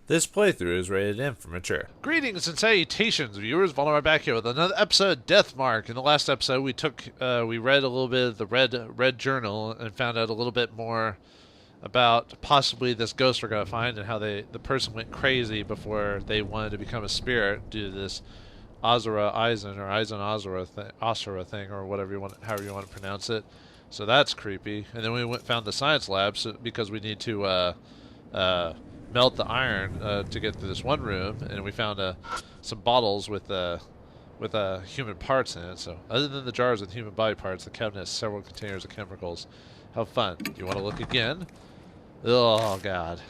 This playthrough is rated M for mature. Greetings and salutations, viewers. Vauldemare back here with another episode of Deathmark. In the last episode, we read a little bit of the Red Journal and found out a little bit more about possibly this ghost we're gonna find and how the person went crazy before they wanted to become a spirit due to this Asura thing, or whatever however you want to pronounce it. So that's creepy. And then we found the science lab because we need to melt the iron to get through this one room, and we found some bottles with human parts in it. So other than the jars with human body parts, the cabinet has several containers of chemicals. How fun. Do you want to look again? Oh, God.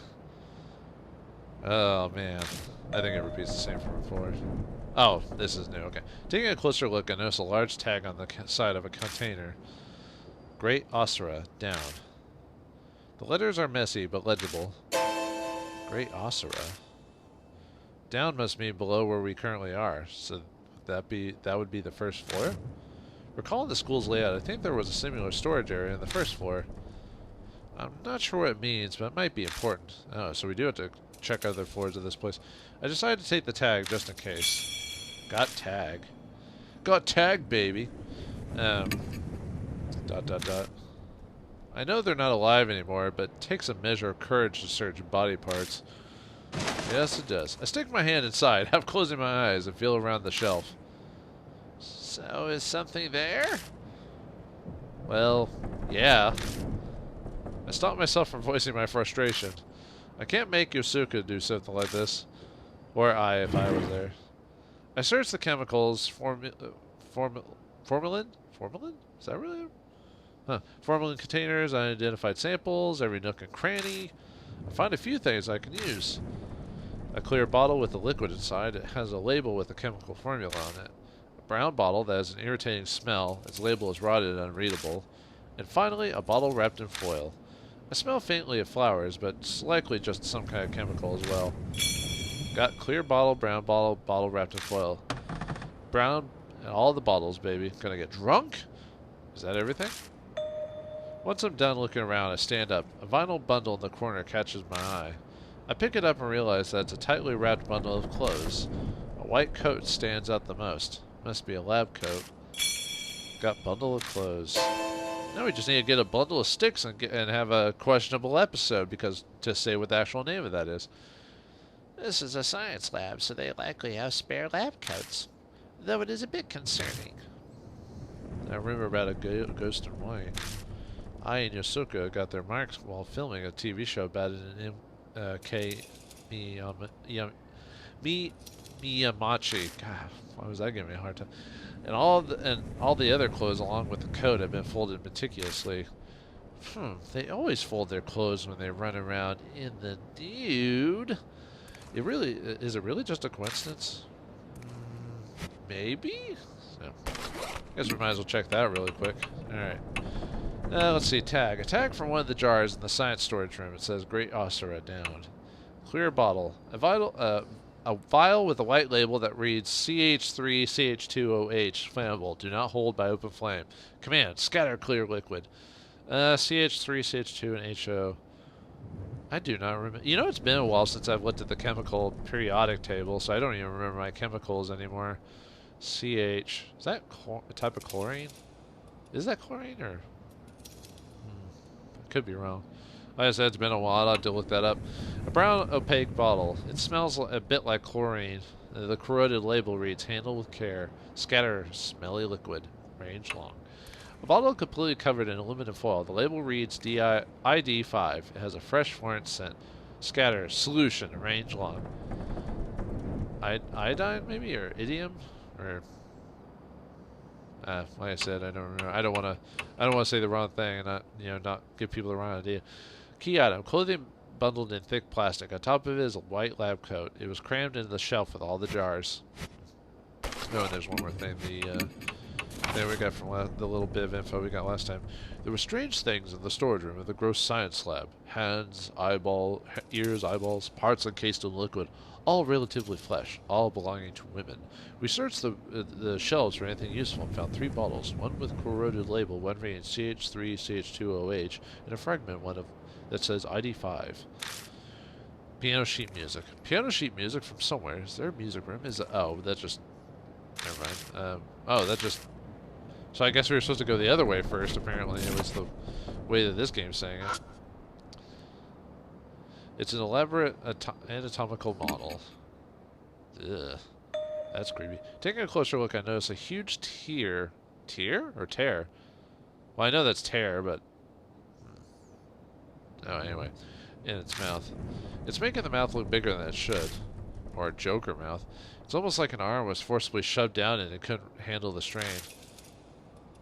Oh, man. I think it repeats the same from before. Oh, this is new. Okay. Taking a closer look, I notice a large tag on the side of a container. Great Asura, down. The letters are messy, but legible. Great Asura. Down must mean below where we currently are. So that would be the first floor? Recalling the school's layout, I think there was a similar storage area in the first floor. I'm not sure what it means, but it might be important. Oh, so we do have to check other floors of this place. I decided to take the tag just in case. Got tag. Got tag, baby. Dot. I know they're not alive anymore, but it takes a measure of courage to search body parts. Yes, it does. I stick my hand inside, half closing my eyes, and feel around the shelf. So, is something there? Well, yeah. I stopped myself from voicing my frustration. I can't make Yosuke do something like this. Or if I was there. I searched the chemicals, formalin? Formalin? Is that really? Huh. Formalin containers, I identified samples, every nook and cranny. I find a few things I can use. A clear bottle with a liquid inside. It has a label with a chemical formula on it. A brown bottle that has an irritating smell. Its label is rotted and unreadable. And finally, a bottle wrapped in foil. I smell faintly of flowers, but it's likely just some kind of chemical as well. Got clear bottle, brown bottle, bottle wrapped in foil. Brown, and all the bottles, baby. Gonna get drunk? Is that everything? Once I'm done looking around, I stand up. A vinyl bundle in the corner catches my eye. I pick it up and realize that it's a tightly wrapped bundle of clothes. A white coat stands out the most. Must be a lab coat. Got bundle of clothes. Now we just need to get a bundle of sticks and have a questionable episode, because to say what the actual name of that is. This is a science lab, so they likely have spare lab coats. Though it is a bit concerning. I remember about a ghost in white. I and Yosuke got their marks while filming a TV show about an Miyamachi. God, why was that giving me a hard time? And all the other clothes along with the coat have been folded meticulously. They always fold their clothes when they run around in the nude. Is it really just a coincidence? Maybe? No. Guess we might as well check that really quick. Alright. Let's see, tag. A tag from one of the jars in the science storage room. It says Great Asura, down. Clear bottle. A vial with a white label that reads CH3CH2OH, flammable. Do not hold by open flame. Command, scatter clear liquid. CH3CH2 and HO. I do not remember. You know, it's been a while since I've looked at the chemical periodic table, so I don't even remember my chemicals anymore. CH. Is that a type of chlorine? Is that chlorine or? Could be wrong. Like I said, it's been a while. I'll have to look that up. A brown opaque bottle. It smells a bit like chlorine. The corroded label reads, handle with care. Scatter smelly liquid. Range long. A bottle completely covered in aluminum foil. The label reads ID5. It has a fresh foreign scent. Scatter solution. Range long. Iodine maybe, or idiom, or like I said, I don't remember. I don't want to say the wrong thing and not give people the wrong idea. Key item: clothing bundled in thick plastic. On top of it is a white lab coat. It was crammed into the shelf with all the jars. Oh, and there's one more thing. There we got from the little bit of info we got last time. There were strange things in the storage room of the gross science lab. Hands, ears, eyeballs, parts encased in liquid. All relatively fresh, all belonging to women. We searched the shelves for anything useful and found 3 bottles, one with corroded label, one reading CH3, CH2OH, and a fragment one that says ID5. Piano sheet music. Piano sheet music from somewhere. Is there a music room? Is it? Oh, that just... Never mind. Oh, that just... So I guess we were supposed to go the other way first, apparently. It was the way that this game's saying it. It's an elaborate anatomical model. Ugh. That's creepy. Taking a closer look, I notice a huge tear. Tear? Or tear? Well, I know that's tear, but... Oh, anyway. In its mouth. It's making the mouth look bigger than it should. Or a Joker mouth. It's almost like an arm was forcibly shoved down and it couldn't handle the strain.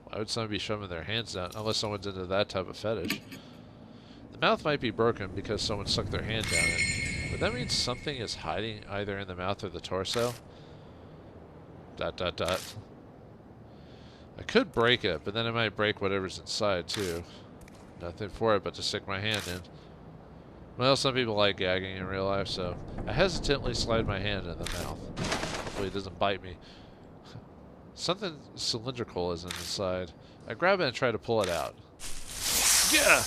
Why would someone be shoving their hands down? Unless someone's into that type of fetish. The mouth might be broken because someone stuck their hand down it. But that means something is hiding either in the mouth or the torso. ... I could break it, but then I might break whatever's inside too. Nothing for it but to stick my hand in. Well, some people like gagging in real life, so I hesitantly slide my hand in the mouth. Hopefully it doesn't bite me. Something cylindrical is inside. I grab it and try to pull it out. Yeah!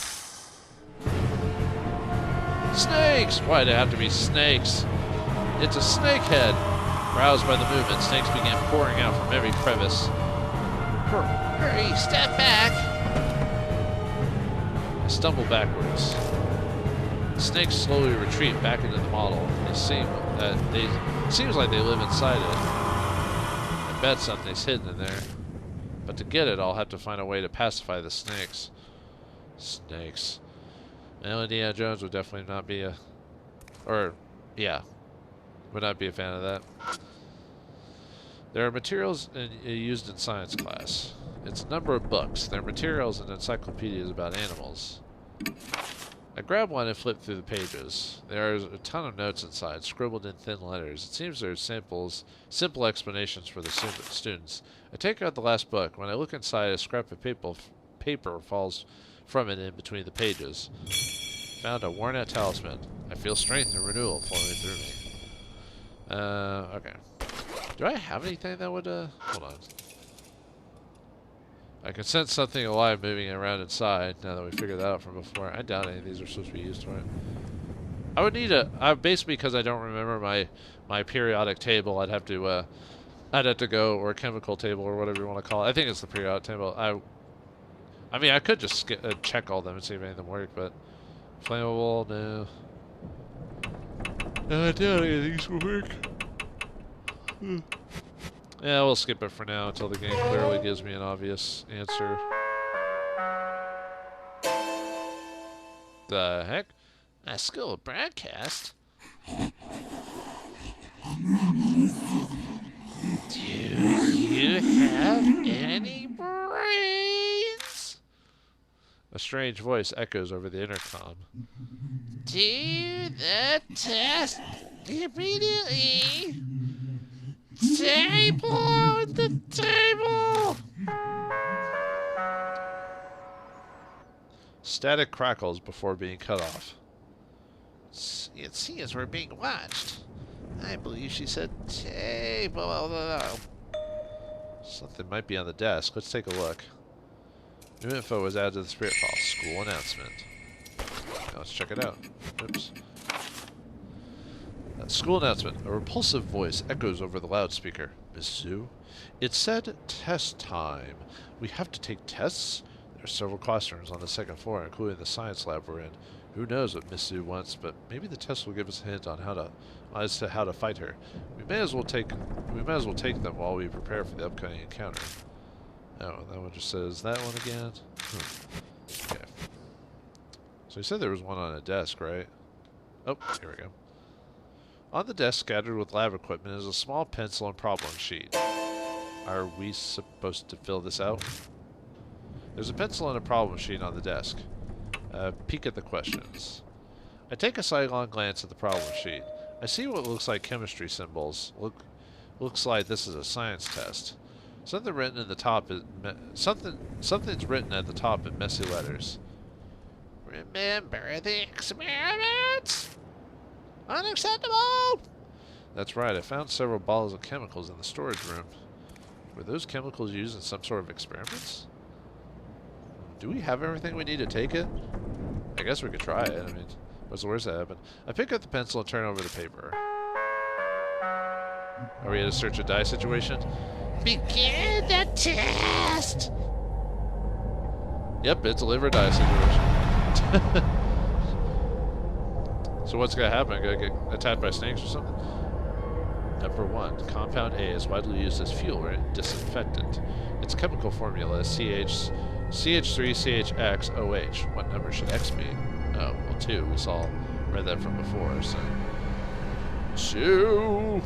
Snakes! Why'd it have to be snakes? It's a snake head! Roused by the movement, snakes began pouring out from every crevice. Hurry, step back! I stumble backwards. The snakes slowly retreat back into the model. Seems like they live inside it. I bet something's hidden in there. But to get it, I'll have to find a way to pacify the snakes. Snakes. Well, Indiana Jones would definitely not be would not be a fan of that. There are materials used in science class. It's a number of books. There are materials and encyclopedias about animals. I grab one and flip through the pages. There are a ton of notes inside, scribbled in thin letters. It seems there are simple explanations for the students. I take out the last book. When I look inside, a scrap of paper falls from it in between the pages. Found a worn-out talisman. I feel strength and renewal flowing through me. Okay. Do I have anything that would, hold on. I can sense something alive moving around inside, now that we figured that out from before. I doubt any of these are supposed to be used for it. I would need basically because I don't remember my periodic table, I'd have to go, or a chemical table, or whatever you want to call it. I think it's the periodic table. I mean, I could just check all of them and see if any of them work, but... Flammable, no. I doubt any of these will work. Yeah, we'll skip it for now until the game clearly gives me an obvious answer. The heck? A school broadcast? Do you have any brains? A strange voice echoes over the intercom. Do the test immediately. Table at the table. Static crackles before being cut off. It seems we're being watched. I believe she said table. Something might be on the desk. Let's take a look. New info was added to the spirit file. School announcement. Now let's check it out. Oops. School announcement. A repulsive voice echoes over the loudspeaker. Miss Sue? It said test time. We have to take tests? There are several classrooms on the second floor, including the science lab we're in. Who knows what Miss Sue wants, but maybe the test will give us a hint on as to how to fight her. We may as well take them while we prepare for the upcoming encounter. Oh, that one just says that one again. Okay. So you said there was one on a desk, right? Oh, here we go. On the desk, scattered with lab equipment, is a small pencil and problem sheet. Are we supposed to fill this out? There's a pencil and a problem sheet on the desk. Peek at the questions. I take a sidelong glance at the problem sheet. I see what looks like chemistry symbols. Looks like this is a science test. Something's written at the top in messy letters. Remember the experiments? Unacceptable! That's right, I found several bottles of chemicals in the storage room. Were those chemicals used in some sort of experiments? Do we have everything we need to take it? I guess we could try it. I mean, What's the worst that happened? I pick up the pencil and turn over the paper. Are we at a search or die situation? Begin the test! Yep, it's a live or die situation. So what's gonna happen? I'm gonna get attacked by snakes or something? Number 1. Compound A is widely used as fuel or disinfectant. Its chemical formula is CH3CHXOH. What number should X be? Oh, well 2. We read that from before, so... 2!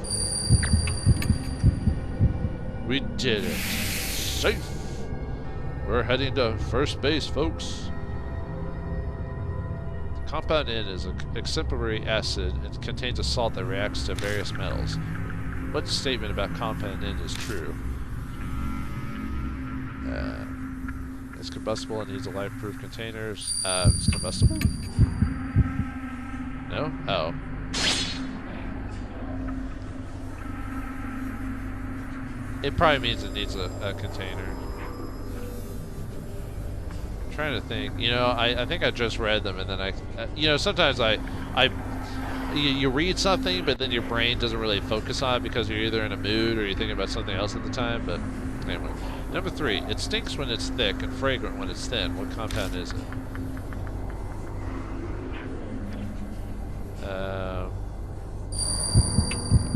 We did it. Safe! We're heading to first base, folks. Compound N is an exemplary acid and contains a salt that reacts to various metals. What statement about compound N is true? It's combustible and needs a life-proof containers. It's combustible? No? Oh. It probably means it needs a container. I'm trying to think. You know, I think I just read them and then you know, sometimes you read something, but then your brain doesn't really focus on it because you're either in a mood or you're thinking about something else at the time. But anyway, number 3, it stinks when it's thick and fragrant when it's thin. What compound is it?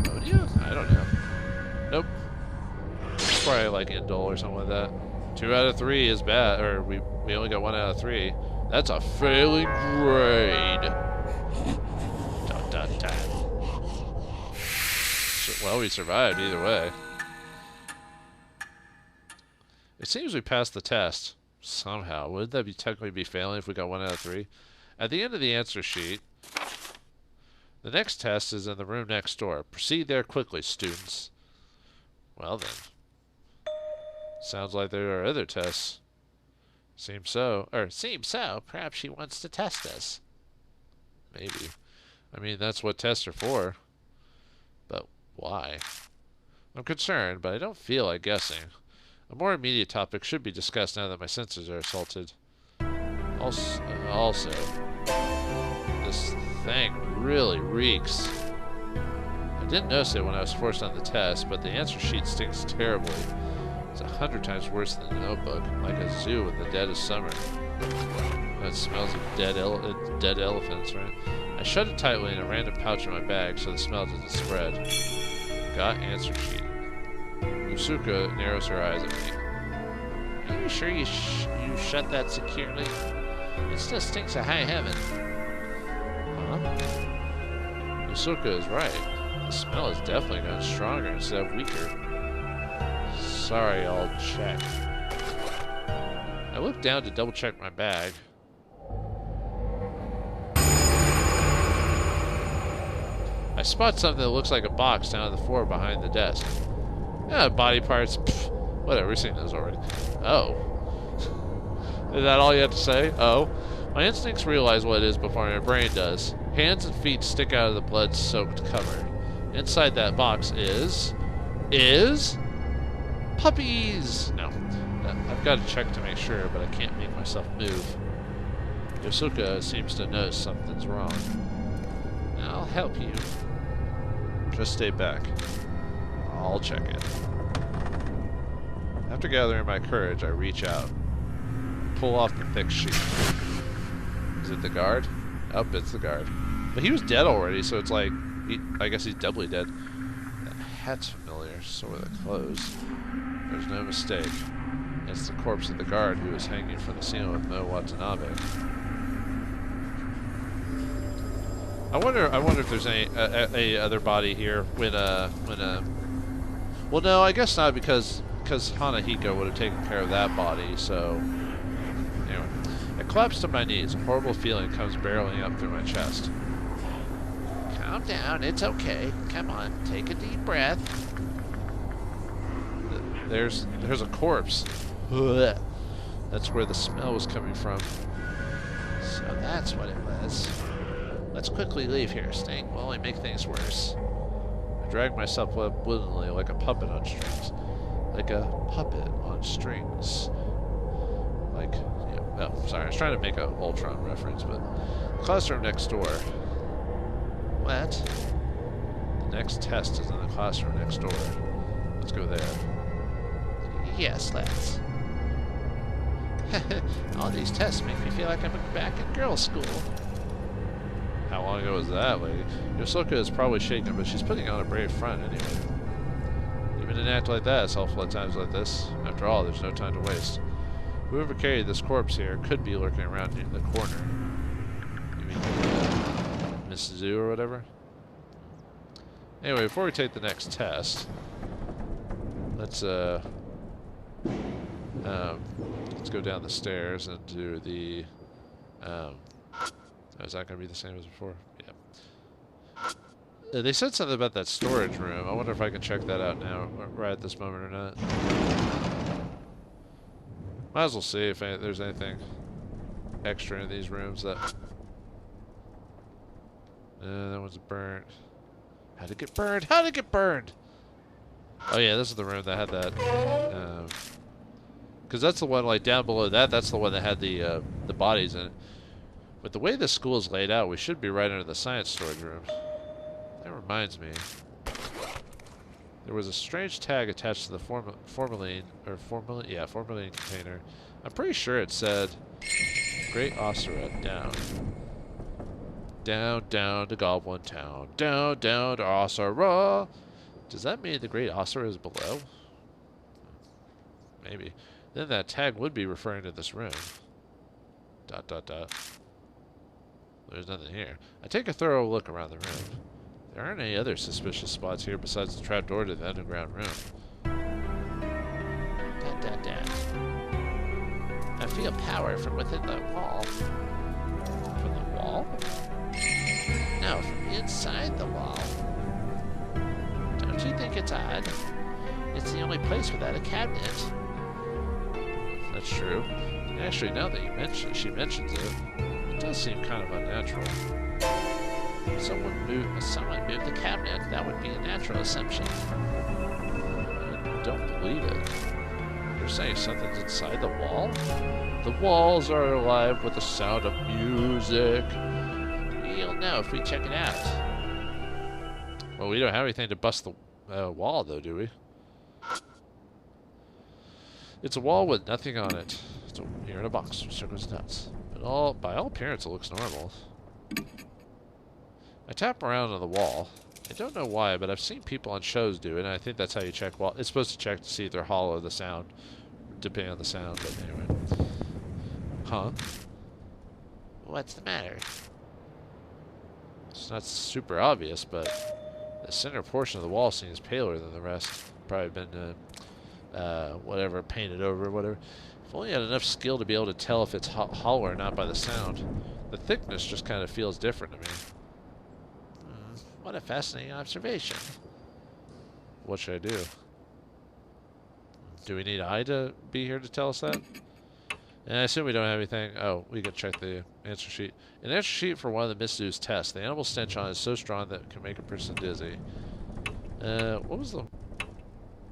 Ammonia? I don't know. Nope. It's probably like indole or something like that. 2 out of 3 is bad, or we only got 1 out of 3. That's a failing grade. Well, we survived either way. It seems we passed the test somehow. Wouldn't that technically be failing if we got 1 out of 3? At the end of the answer sheet, the next test is in the room next door. Proceed there quickly, students. Well then. Sounds like there are other tests. Seems so. Perhaps she wants to test us. Maybe. I mean, that's what tests are for. But why? I'm concerned, but I don't feel like guessing. A more immediate topic should be discussed now that my senses are assaulted. Also, this thing really reeks. I didn't notice it when I was forced on the test, but the answer sheet stinks terribly. It's 100 times worse than the notebook, like a zoo in the dead of summer. It smells of dead elephants, right? I shut it tightly in a random pouch in my bag so the smell doesn't spread. Got answer sheet. Usuka narrows her eyes at me. Are you sure you shut that securely? It still stinks of high heaven. Huh? Usuka is right. The smell has definitely gotten stronger instead of weaker. Sorry, I'll check. I looked down to double check my bag. I spot something that looks like a box down on the floor behind the desk. Body parts. Pfft, whatever, we've seen those already. Oh. Is that all you have to say? Oh. My instincts realize what it is before my brain does. Hands and feet stick out of the blood-soaked cover. Inside that box is... puppies! No. I've got to check to make sure, but I can't make myself move. Yosuka seems to notice something's wrong. I'll help you. Just stay back. I'll check it. After gathering my courage, I reach out. Pull off the thick sheet. Is it the guard? Oh, it's the guard. But he was dead already, so it's like... I guess he's doubly dead. That hat's familiar, so are the clothes. There's no mistake. It's the corpse of the guard who was hanging from the ceiling with Mo Watanabe. I wonder if there's any other body here when well, no, I guess not because Hanahiko would have taken care of that body. So anyway, I collapse to my knees. A horrible feeling comes barreling up through my chest. Calm down, it's okay. Come on, take a deep breath. There's a corpse. That's where the smell was coming from. So that's what it was. Let's quickly leave here. Staying will only make things worse. I drag myself up willingly like a puppet on strings. Like a puppet on strings. Like, you know, Oh, sorry. I was trying to make a Ultron reference, but the classroom next door. What? The next test is in the classroom next door. Let's go there. Yes, let's. All these tests make me feel like I'm back in girls' school. How long ago was that, lady? Yosoka is probably shaken, but she's putting on a brave front anyway. Even an act like that is helpful at times like this. After all, there's no time to waste. Whoever carried this corpse here could be lurking around near the corner. You mean Miss Zoo or whatever? Anyway, before we take the next test, let's go down the stairs and do the is that going to be the same as before? Yeah. They said something about that storage room. I wonder if I can check that out now, right at this moment or not. Might as well see if there's anything extra in these rooms that... that one's burnt. How'd it get burned? How'd it get burned? Oh yeah, this is the room that had that. Because that's the one, like, down below that, that's the one that had the bodies in it. But the way this school is laid out, we should be right under the science storage room. That reminds me. There was a strange tag attached to the formalin container. I'm pretty sure it said, Great Osira, down. Down, down to Goblin Town. Down, down to Osira. Does that mean the Great Osira is below? Maybe. Then that tag would be referring to this room. Dot, dot, dot. There's nothing here. I take a thorough look around the room. There aren't any other suspicious spots here besides the trapdoor to the underground room. Dot, dot, dot. I feel power from within the wall. From the wall? No, from inside the wall. Don't you think it's odd? It's the only place without a cabinet. That's true. Actually, now that she mentions it, it does seem kind of unnatural. Someone moved the cabinet. That would be a natural assumption. I don't believe it. You're saying something's inside the wall? The walls are alive with the sound of music. You'll know if we check it out. Well, we don't have anything to bust the wall, though, do we? It's a wall with nothing on it. It's here in a box with circles and dots. But by all appearance, it looks normal. I tap around on the wall. I don't know why, but I've seen people on shows do it, and I think that's how you check wall. It's supposed to check to see if they're hollow, the sound, depending on the sound, but anyway. Huh? What's the matter? It's not super obvious, but the center portion of the wall seems paler than the rest. Probably been, whatever, painted over, whatever. If only I had enough skill to be able to tell if it's hollow or not by the sound. The thickness just kind of feels different to me. What a fascinating observation. What should I do? Do we need I to be here to tell us that? And I assume we don't have anything. Oh, we can check the answer sheet. An answer sheet for one of the Miss Zoo's tests. The animal stench on it is so strong that it can make a person dizzy. What was the...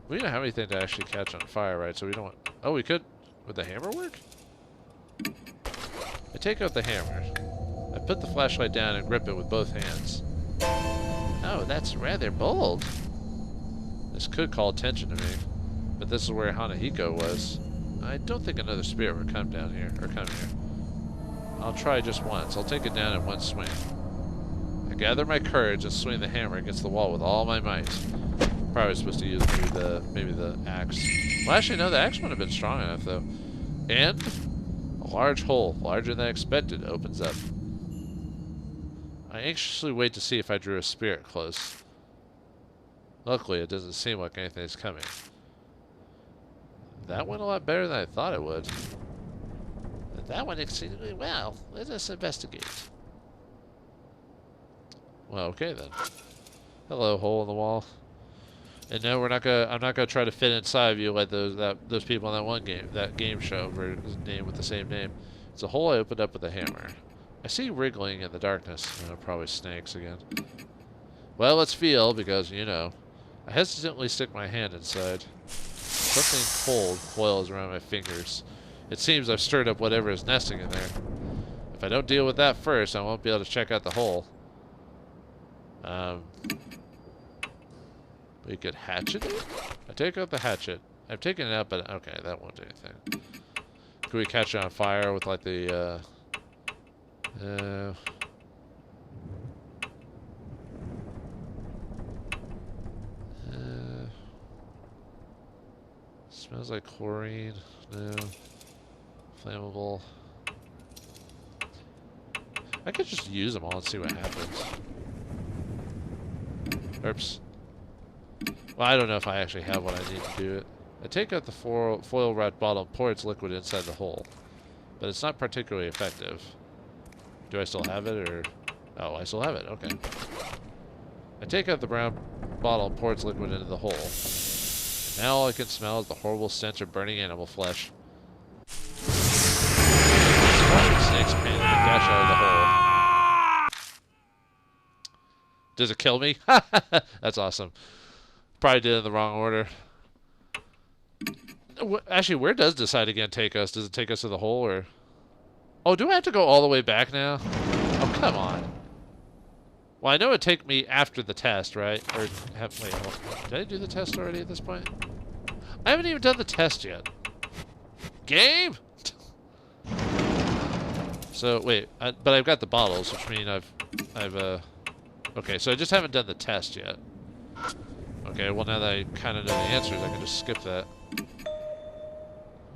We don't have anything to actually catch on fire, right? So we don't want... Oh, we could... Would the hammer work? I take out the hammer. I put the flashlight down and grip it with both hands. Oh, that's rather bold. This could call attention to me, but this is where Hanahiko was. I don't think another spirit would come down here, or come here. I'll try just once. I'll take it down in one swing. I gather my courage and swing the hammer against the wall with all my might. Probably supposed to use maybe the axe. Well, actually, no, the axe wouldn't have been strong enough, though. And a large hole, larger than I expected, opens up. I anxiously wait to see if I drew a spirit close. Luckily, it doesn't seem like anything's coming. That went a lot better than I thought it would. But that went exceedingly well. Let us investigate. Well, okay then. Hello, hole in the wall. And no, I'm not gonna try to fit inside of you like those people in that one game, that game show name with the same name. It's a hole I opened up with a hammer. I see wriggling in the darkness. Probably snakes again. Well, let's feel, because, you know. I hesitantly stick my hand inside. Something cold coils around my fingers. It seems I've stirred up whatever is nesting in there. If I don't deal with that first, I won't be able to check out the hole. We could hatchet it? I take out the hatchet. I've taken it out, but okay, that won't do anything. Could we catch it on fire with like the, smells like chlorine. No. Flammable. I could just use them all and see what happens. Oops. Well, I don't know if I actually have what I need to do it. I take out the foil wrapped bottle and pour its liquid inside the hole. But it's not particularly effective. Do I still have it, or... Oh, I still have it. Okay. I take out the brown bottle and pour its liquid into the hole. And now all I can smell is the horrible stench of burning animal flesh. Snakes panic and dash out of the hole. Does it kill me? That's awesome. Probably did it in the wrong order. Actually, where does Decide Again take us? Does it take us to the hole, or... Oh, do I have to go all the way back now? Oh, come on. Well, I know it'd take me after the test, right? Or wait, hold on. Did I do the test already at this point? I haven't even done the test yet. Game? So, wait. But I've got the bottles, which means okay, so I just haven't done the test yet. Okay, well, now that I kind of know the answers, I can just skip that.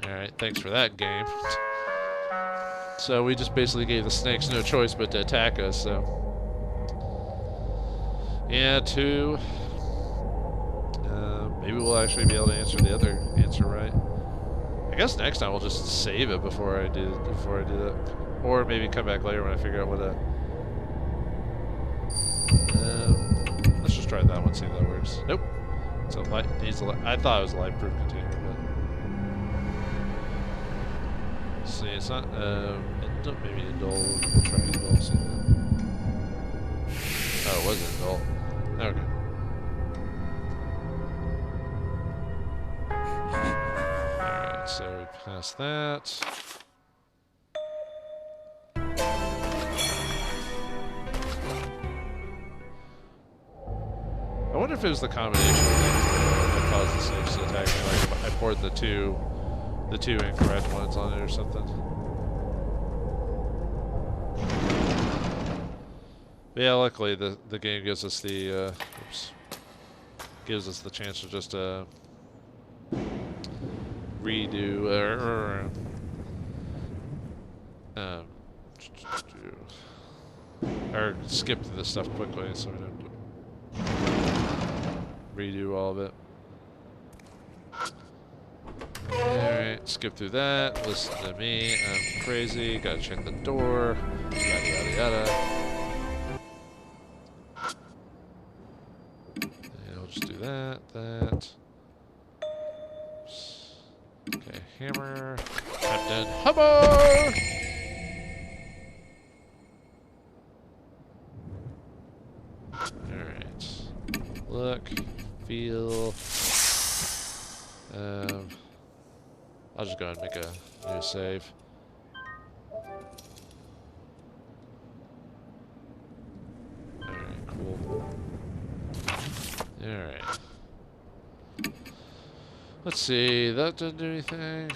Alright, thanks for that, game. So we just basically gave the snakes no choice but to attack us, so... Yeah, 2. Maybe we'll actually be able to answer the other answer right. I guess next time we'll just save it before I do that. Or maybe come back later when I figure out what let's just try that one, see if that works. Nope. So needs I thought it was a light-proof container, but... See, it's not, maybe indole. We'll try indole, see that. Oh, it was indole. Okay. Alright, so we passed that. I wonder if it was the combination of things that caused the snakes to attack me. Like if I poured the two incorrect ones on it or something. But yeah, luckily the game gives us the gives us the chance to just redo or skip this stuff quickly so we don't redo all of it. Alright, skip through that. Listen to me. I'm crazy. Gotta check the door. Yada yada yada. And we'll just do that. Okay, hammer. Captain Hammer! Alright. Look. Feel. I'll just go ahead and make a new save. Alright, cool. Alright. Let's see, that didn't do anything.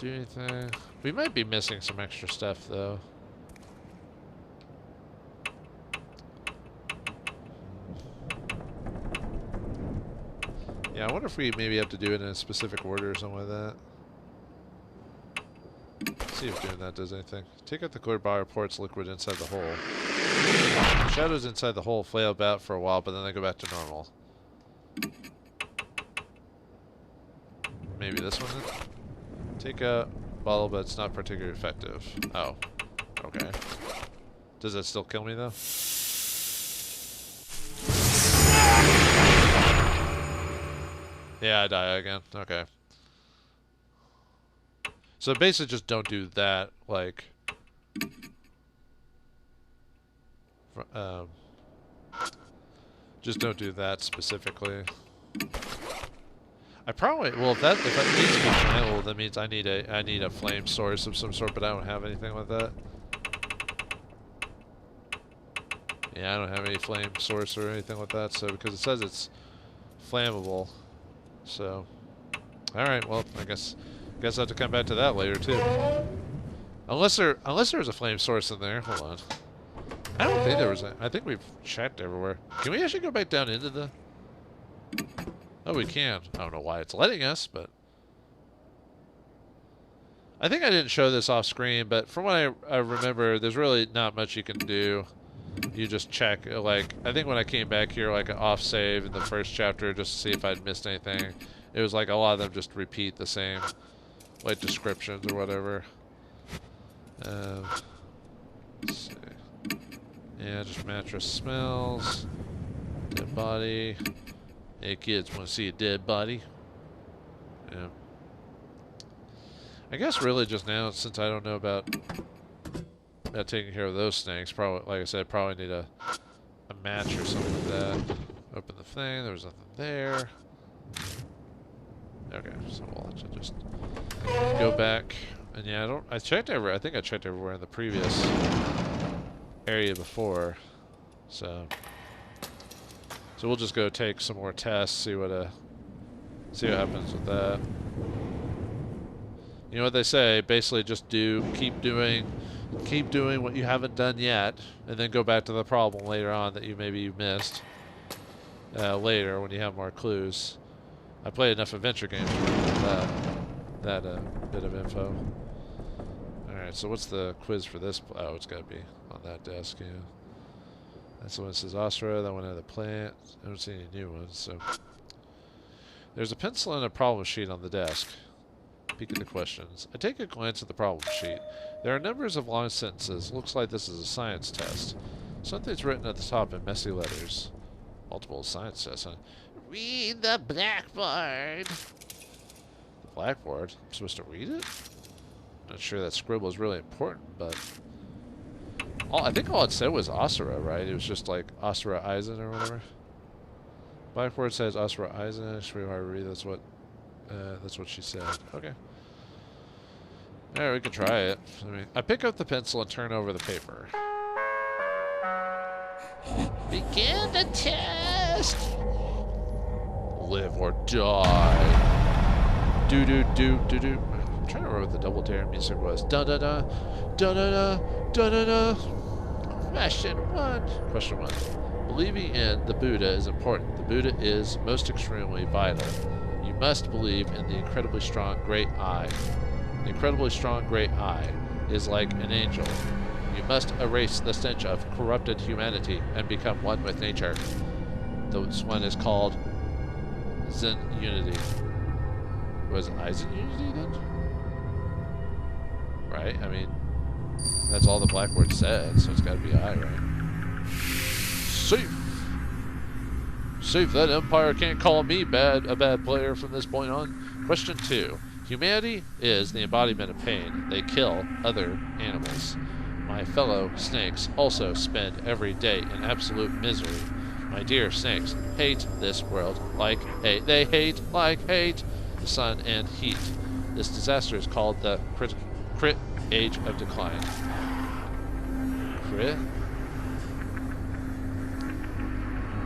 Didn't do anything. We might be missing some extra stuff, though. Yeah, I wonder if we maybe have to do it in a specific order or something like that. Let's see if doing that does anything. Take out the clear bar, pour its liquid inside the hole. Shadows inside the hole flail about for a while, but then they go back to normal. Maybe this one then? Take out bottle, but it's not particularly effective. Oh. Okay. Does that still kill me, though? Yeah, I die again. Okay. So basically just don't do that, like... just don't do that specifically. I probably if that needs to be flammable, that means I need a flame source of some sort, but I don't have anything like that. Yeah, I don't have any flame source or anything like that. So because it says it's flammable, so all right. Well, I guess I have to come back to that later too. Unless there's a flame source in there. Hold on. I don't think there was. I think we've checked everywhere. Can we actually go back down into the? Oh, we can. I don't know why it's letting us, but I think I didn't show this off screen. But from what I remember, there's really not much you can do. You just check. Like I think when I came back here, like an off save in the first chapter, just to see if I'd missed anything. It was like a lot of them just repeat the same, like descriptions or whatever. Let's see. Yeah, just mattress smells. Dead body. Hey kids, want to see a dead body? Yeah. I guess really just now, since I don't know about taking care of those snakes, probably, like I said, probably need a match or something like that. Open the thing, there was nothing there. Okay, so we'll have to just go back. And yeah, I think I checked everywhere in the previous area before. So we'll just go take some more tests, see what happens with that. You know what they say, basically just keep doing what you haven't done yet, and then go back to the problem later on that you missed later when you have more clues. I played enough adventure games to remember that bit of info. Alright, so what's the quiz for this? Oh, it's got to be on that desk, yeah. That's the one that says Osra, that one had the plant. I don't see any new ones, so. There's a pencil and a problem sheet on the desk. Peek at the questions. I take a glance at the problem sheet. There are numbers of long sentences. Looks like this is a science test. Something's written at the top in messy letters. Multiple science tests, huh? Read the blackboard. The blackboard? I'm supposed to read it? Not sure that scribble is really important, but I think all it said was Asura, right? It was just like Asura Eisen or whatever. Blackboard says Asura Eisen. It's really hard to read. That's what she said. Okay. Alright, we can try it. I pick up the pencil and turn over the paper. Begin the test! Live or die. Do do do do do. I'm trying to remember what the double dare music was. Da da da da da da da da da. Question 1. Believing in the Buddha is important. The Buddha is most extremely vital. You must believe in the incredibly strong great I. The incredibly strong great I is like an angel. You must erase the stench of corrupted humanity and become one with nature. This one is called Zen Unity. Was it Eisen Unity then? Right? I mean, that's all the blackboard said, so it's got to be I, right? Safe! Safe, that Empire can't call me a bad player from this point on. Question 2. Humanity is the embodiment of pain. They kill other animals. My fellow snakes also spend every day in absolute misery. My dear snakes hate this world like hate. They hate like hate the sun and heat. This disaster is called the crit age of decline. Crit?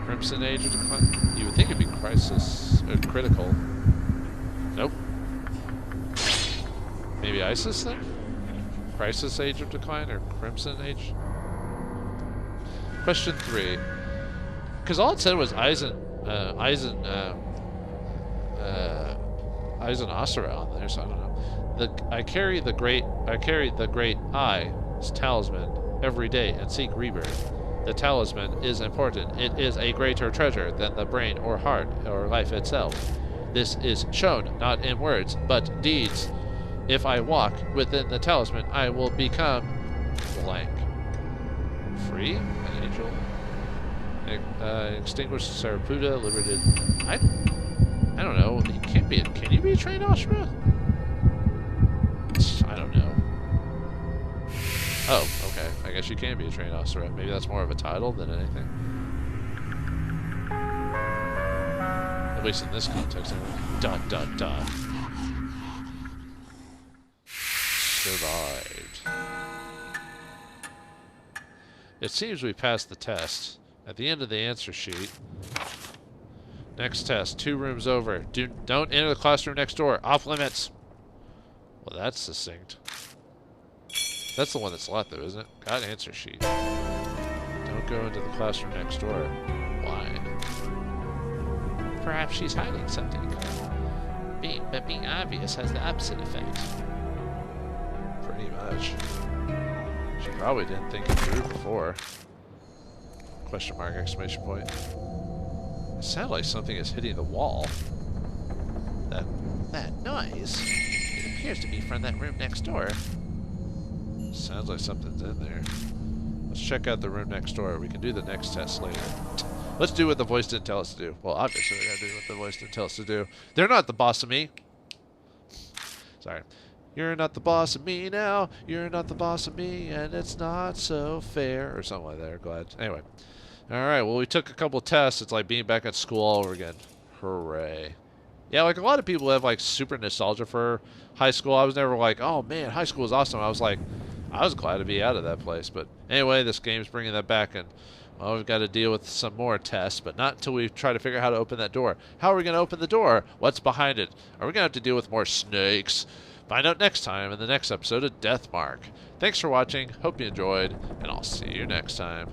Crimson age of decline? You would think it'd be crisis or critical. Nope. Maybe ISIS then? Crisis age of decline or crimson age? Question 3. Because all it said was Eisen Asura on there, so I don't know. I carry the great I's talisman every day and seek rebirth. The talisman is important. It is a greater treasure than the brain or heart or life itself. This is shown not in words, but deeds. If I walk within the talisman, I will become blank. Free? An angel? Extinguished Saraputta, liberated. I don't know. You can't be. Can you be a trained Ashura? I don't know. Oh, okay. I guess you can be a trained Ashura. Maybe that's more of a title than anything. At least in this context. Dot, dot, dot. Survived. It seems we passed the test. At the end of the answer sheet. Next test, 2 rooms over. Don't enter the classroom next door. Off limits. Well, that's succinct. That's the one that's left, though, isn't it? Got an answer sheet. Don't go into the classroom next door. Why? Perhaps she's hiding something. But being obvious has the opposite effect. Pretty much. She probably didn't think it through before. Question mark, exclamation point. It sounds like something is hitting the wall. That noise? It appears to be from that room next door. Sounds like something's in there. Let's check out the room next door. We can do the next test later. Let's do what the voice didn't tell us to do. Well, obviously we gotta do what the voice didn't tell us to do. They're not the boss of me. Sorry. You're not the boss of me now. You're not the boss of me, and it's not so fair. Or something like that. Glad. Anyway. Alright, well, we took a couple tests. It's like being back at school all over again. Hooray. Yeah, like a lot of people have like super nostalgia for high school. I was never like, oh man, high school was awesome. I was like, I was glad to be out of that place. But anyway, this game's bringing that back, and well, we've got to deal with some more tests, but not until we try to figure out how to open that door. How are we going to open the door? What's behind it? Are we going to have to deal with more snakes? Find out next time in the next episode of Deathmark. Thanks for watching. Hope you enjoyed, and I'll see you next time.